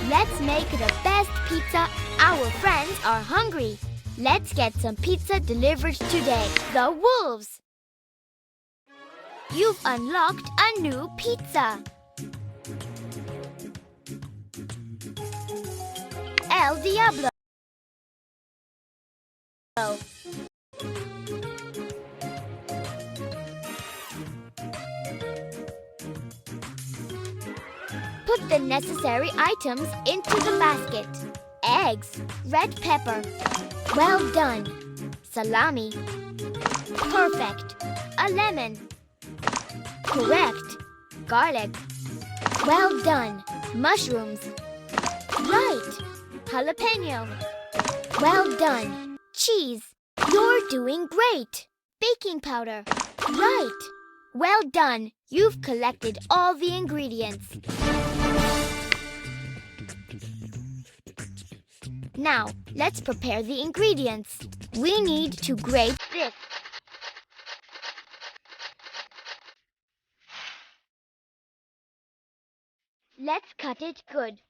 Let's make the best pizza. Our friends are hungry. Let's get some pizza delivered today. The Wolves! You've unlocked a new pizza. El Diablo. Put the necessary items into the basket. Eggs, red pepper. Well done. Salami. Perfect. A lemon. Correct. Garlic. Well done. Mushrooms. Right. Jalapeno. Well done. Cheese. You're doing great. Baking powder. Right. Well done. You've collected all the ingredients. Now, let's prepare the ingredients. We need to grate this. Let's cut it good.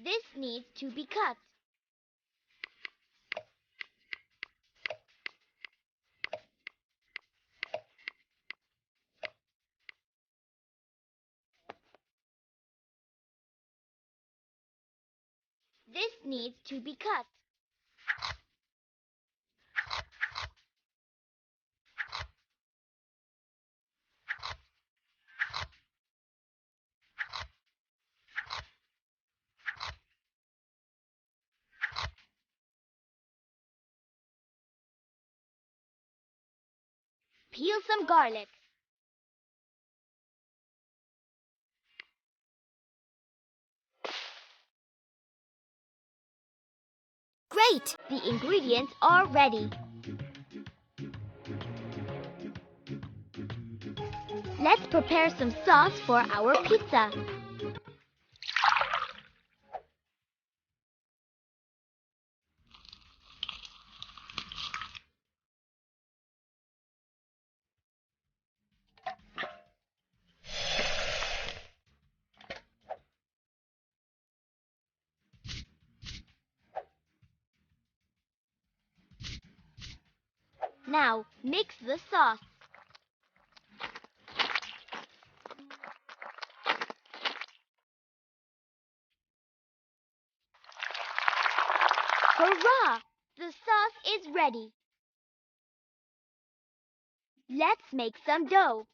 This needs to be cut. This needs to be cut. Peel some garlic. Great! The ingredients are ready. Let's prepare some sauce for our pizza. Now, mix the sauce. Hurrah! The sauce is ready. Let's make some dough.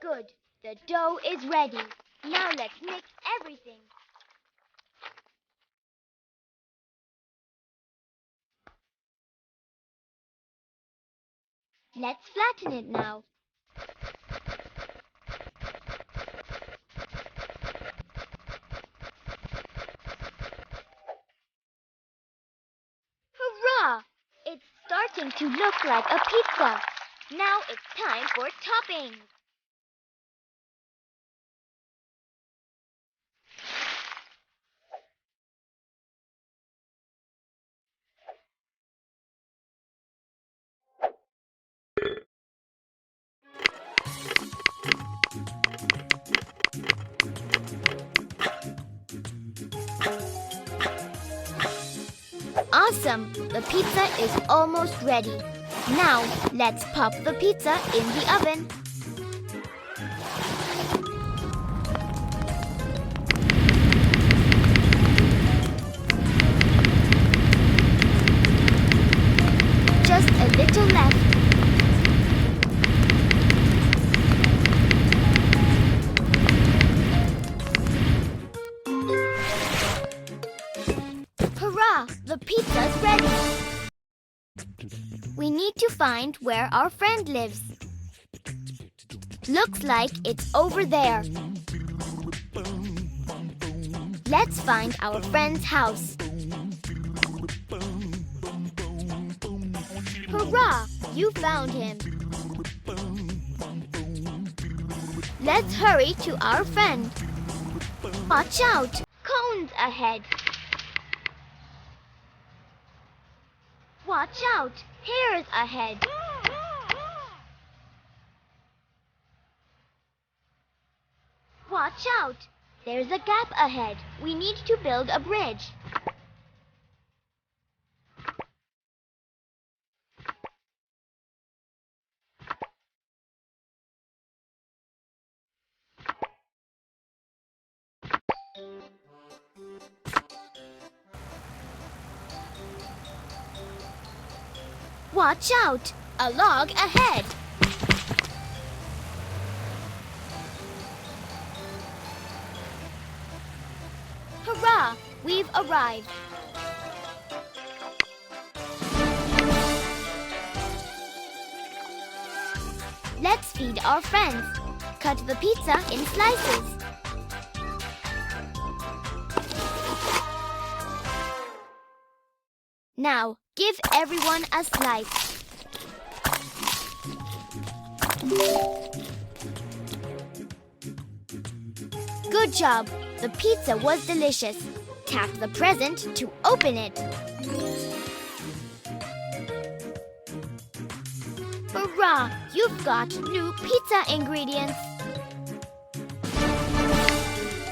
Good. The dough is ready. Now let's mix everything. Let's flatten it now. Hurrah! It's starting to look like a pizza. Now it's time for toppings. Awesome! The pizza is almost ready. Now, let's pop the pizza in the oven. Just a little left. find where our friend lives. Looks like it's over there. Let's find our friend's house. Hurrah! You found him. Let's hurry to our friend. Watch out! Cones ahead. Watch out! Hares ahead. Watch out! There's a gap ahead. We need to build a bridge. Watch out! A log ahead! Hurrah! We've arrived. Let's feed our friends. Cut the pizza in slices. Now, give everyone a slice. Good job! The pizza was delicious. Tap the present to open it. Hurrah! You've got new pizza ingredients.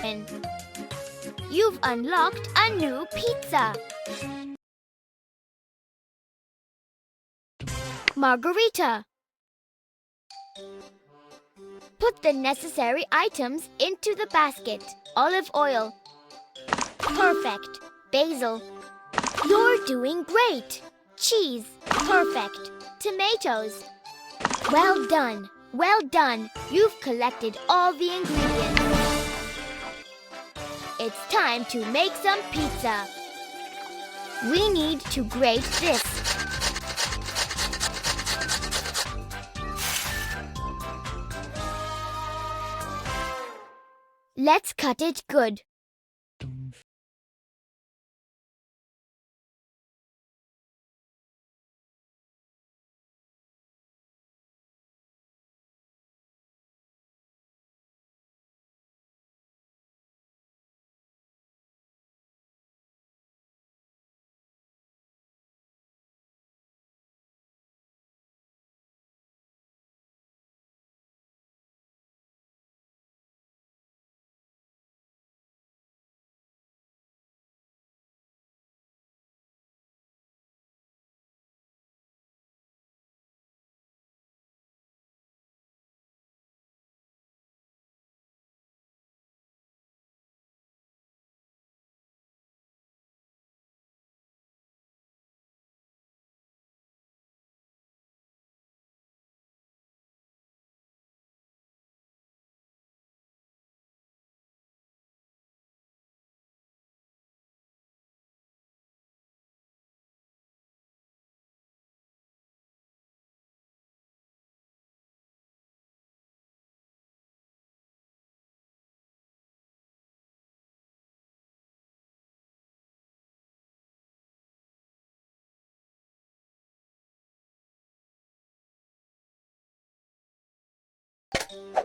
And you've unlocked a new pizza. Margarita. Put the necessary items into the basket. Olive oil. Perfect. Basil. You're doing great. Cheese. Perfect. Tomatoes. Well done. Well done. You've collected all the ingredients. It's time to make some pizza. We need to grate this. Let's cut it good.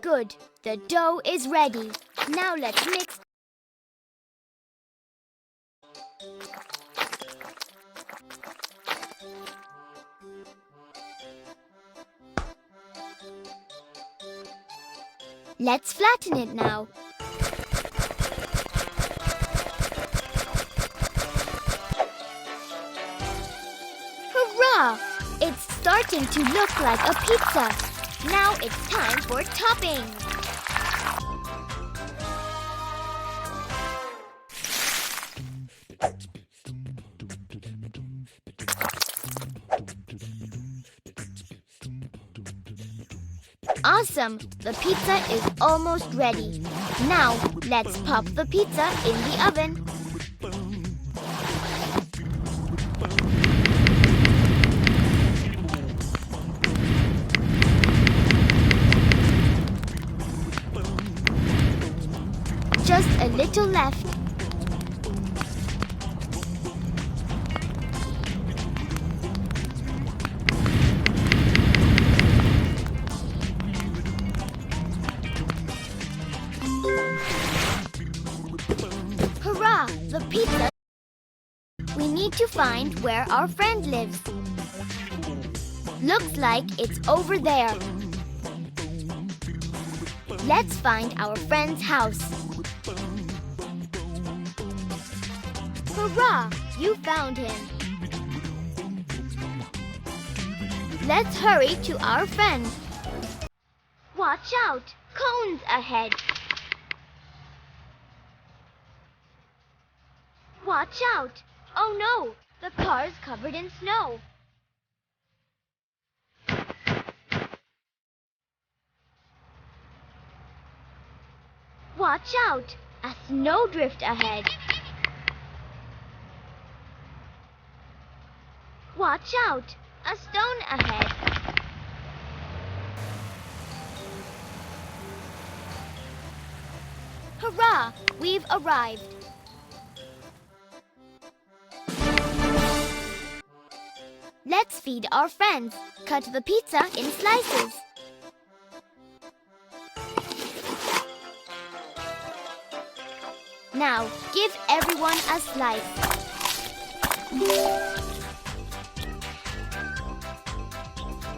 Good. The dough is ready. Now let's mix. Let's flatten it now. Hurrah! It's starting to look like a pizza. Now it's time for topping. Awesome! The pizza is almost ready. Now, let's pop the pizza in the oven. Just a little left. Hurrah! The pizza! We need to find where our friend lives. Looks like it's over there. Let's find our friend's house. Hurrah! You found him. Let's hurry to our friend. Watch out! Cones ahead. Watch out! Oh no! The car's covered in snow. Watch out! A snowdrift ahead. Watch out! A stone ahead. Hurrah! We've arrived. Let's feed our friends. Cut the pizza in slices. Now, give everyone a slice.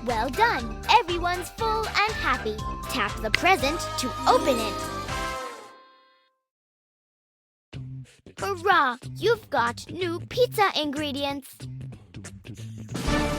Well done! Everyone's full and happy. Tap the present to open it. Hurrah! You've got new pizza ingredients.